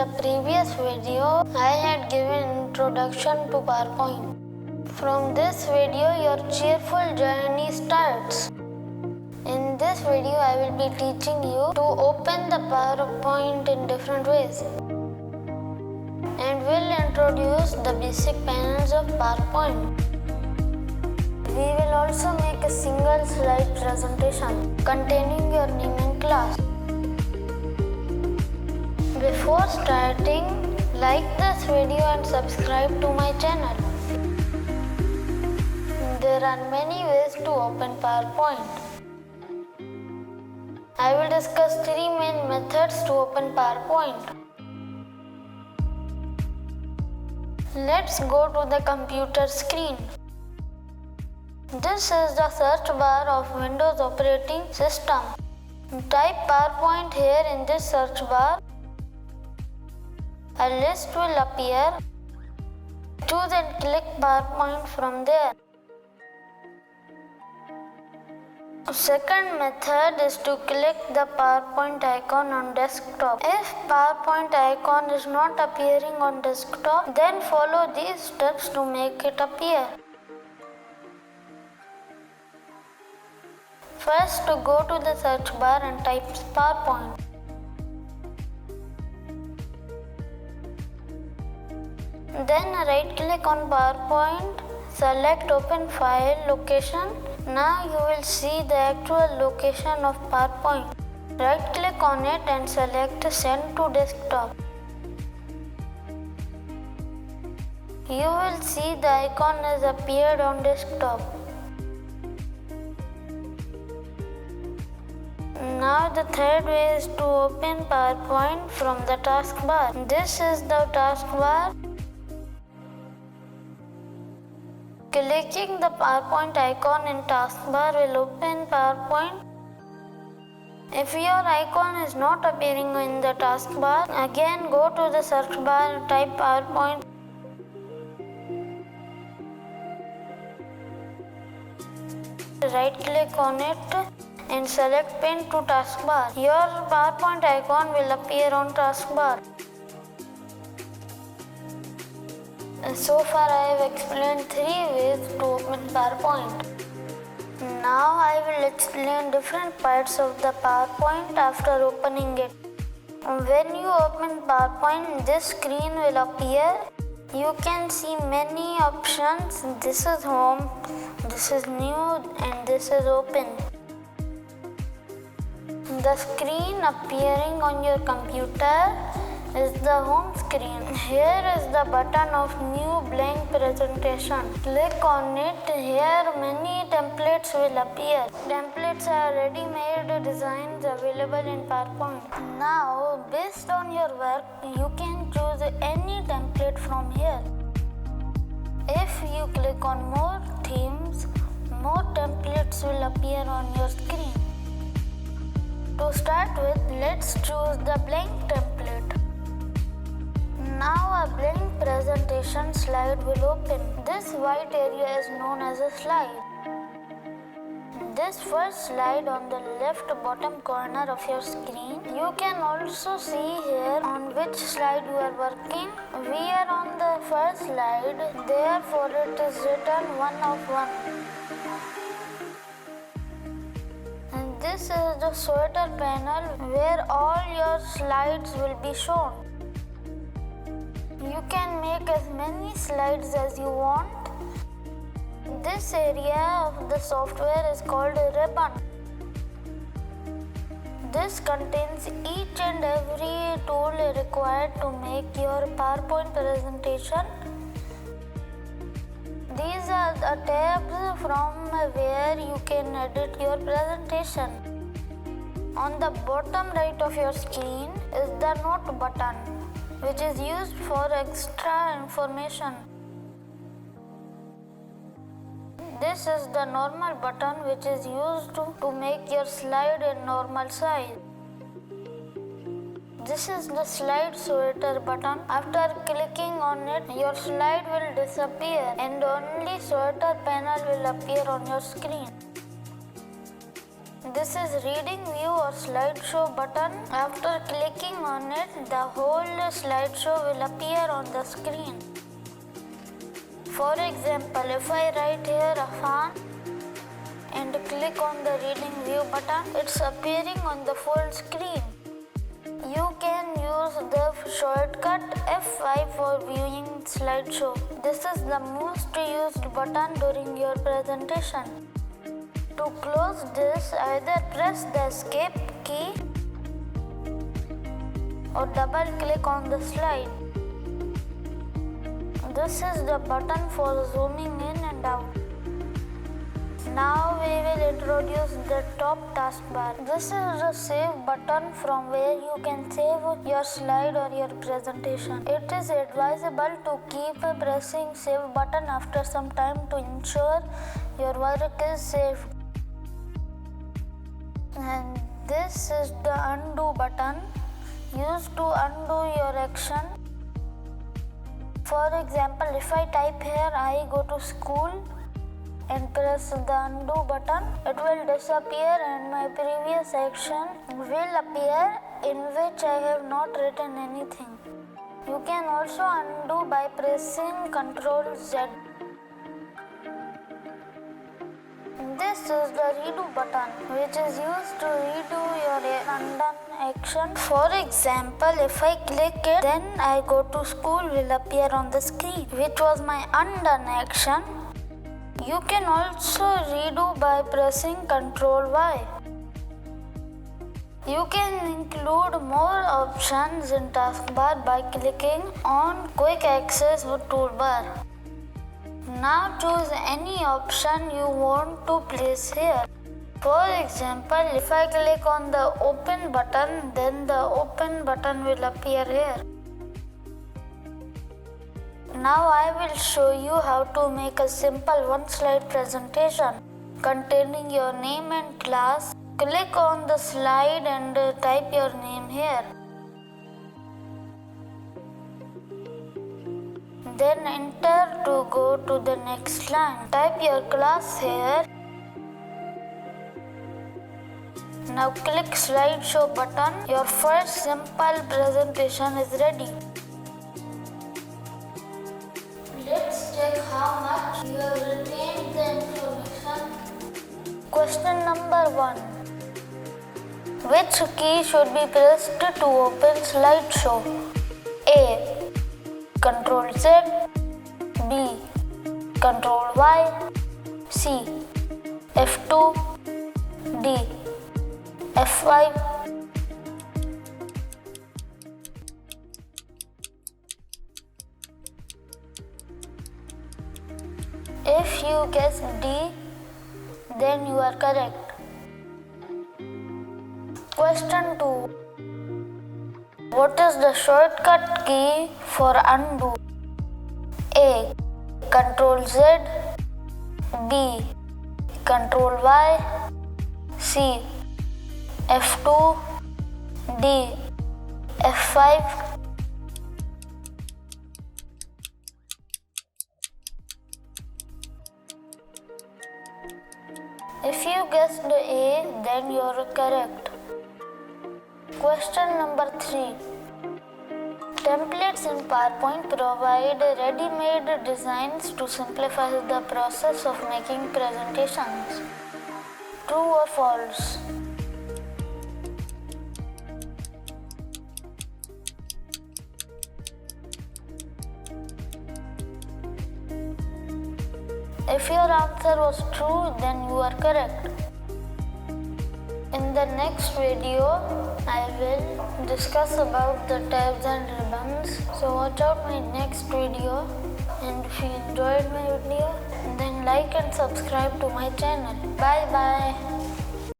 the previous video, I had given introduction to PowerPoint. From this video, your cheerful journey starts. In this video, I will be teaching you to open the PowerPoint in different ways. And will introduce the basic panels of PowerPoint. We will also make a single slide presentation containing your name and class. Before starting, like this video and subscribe to my channel. There are many ways to open PowerPoint. I will discuss three main methods to open PowerPoint. Let's go to the computer screen. This is the search bar of Windows operating system. Type PowerPoint here in this search bar. A list will appear. Choose and click PowerPoint from there. Second method is to click the PowerPoint icon on desktop. If PowerPoint icon is not appearing on desktop, then follow these steps to make it appear. First, to go to the search bar and type PowerPoint. Then right click on PowerPoint, select Open File Location. Now you will see the actual location of PowerPoint. Right click on it and select Send to Desktop. You will see the icon has appeared on desktop. Now the third way is to open PowerPoint from the taskbar. This is the taskbar. Clicking the PowerPoint icon in taskbar will open PowerPoint. If your icon is not appearing in the taskbar, again go to the search bar and type PowerPoint. Right click on it and select Pin to taskbar. Your PowerPoint icon will appear on taskbar. So far I have explained three ways to open PowerPoint. Now I will explain different parts of the PowerPoint after opening it. When you open PowerPoint, this screen will appear. You can see many options. This is home, this is new, and this is open. The screen appearing on your computer is the home screen. Here is the button of new blank presentation. Click on it. Here many templates will appear. Templates are ready-made designs available in PowerPoint. Now, based on your work, you can choose any template from here. If you click on more themes, more templates will appear on your screen. To start with, let's choose the blank template. Now a blank presentation slide will open. This white area is known as a slide. This first slide on the left bottom corner of your screen. You can also see here on which slide you are working. We are on the first slide, therefore it is written 1 of 1. And this is the sweater panel where all your slides will be shown. You can make as many slides as you want. This area of the software is called a ribbon. This contains each and every tool required to make your PowerPoint presentation. These are the tabs from where you can edit your presentation. On the bottom right of your screen is the note button, which is used for extra information. This is the normal button, which is used to make your slide in normal size. This is the slide sweater button. After clicking on it, your slide will disappear and only sweater panel will appear on your screen. This is reading view or slideshow button. After clicking on it, the whole slideshow will appear on the screen. For example, if I write here Afan and click on the reading view button, it's appearing on the full screen. You can use the shortcut F5 for viewing slideshow. This is the most used button during your presentation. To close this, either press the escape key or double click on the slide. This is the button for zooming in and out. Now we will introduce the top taskbar. This is the save button from where you can save your slide or your presentation. It is advisable to keep pressing save button after some time to ensure your work is saved. And this is the undo button used to undo your action. For example, if I type here I go to school and press the undo button, it will disappear and my previous action will appear in which I have not written anything. You can also undo by pressing Ctrl Z. This is the redo button, which is used to redo your undone action. For example, if I click it, then I go to school will appear on the screen, which was my undone action. You can also redo by pressing Ctrl Y. You can include more options in taskbar by clicking on Quick Access or Toolbar. Now choose any option you want to place here. For example, if I click on the Open button, then the Open button will appear here. Now I will show you how to make a simple one-slide presentation containing your name and class. Click on the slide and type your name here. Then enter to go to the next line. Type your class here. Now click slideshow button. Your first simple presentation is ready. Let's check how much you have retained the information. Question number 1. Which key should be pressed to open slideshow? A. Ctrl Z. B. Ctrl Y. C. F2. D. F5. If you guess D, then you are correct. Question 2. What is the shortcut key for undo? A. Ctrl Z. B. Ctrl Y. C. F2. D. F5. If you guessed A, then you are correct. Question number 3. Templates in PowerPoint provide ready-made designs to simplify the process of making presentations. True or false? If your answer was true, then you are correct. In the next video, I will discuss about the tabs and ribbons. So watch out my next video, and if you enjoyed my video, then like and subscribe to my channel. Bye bye.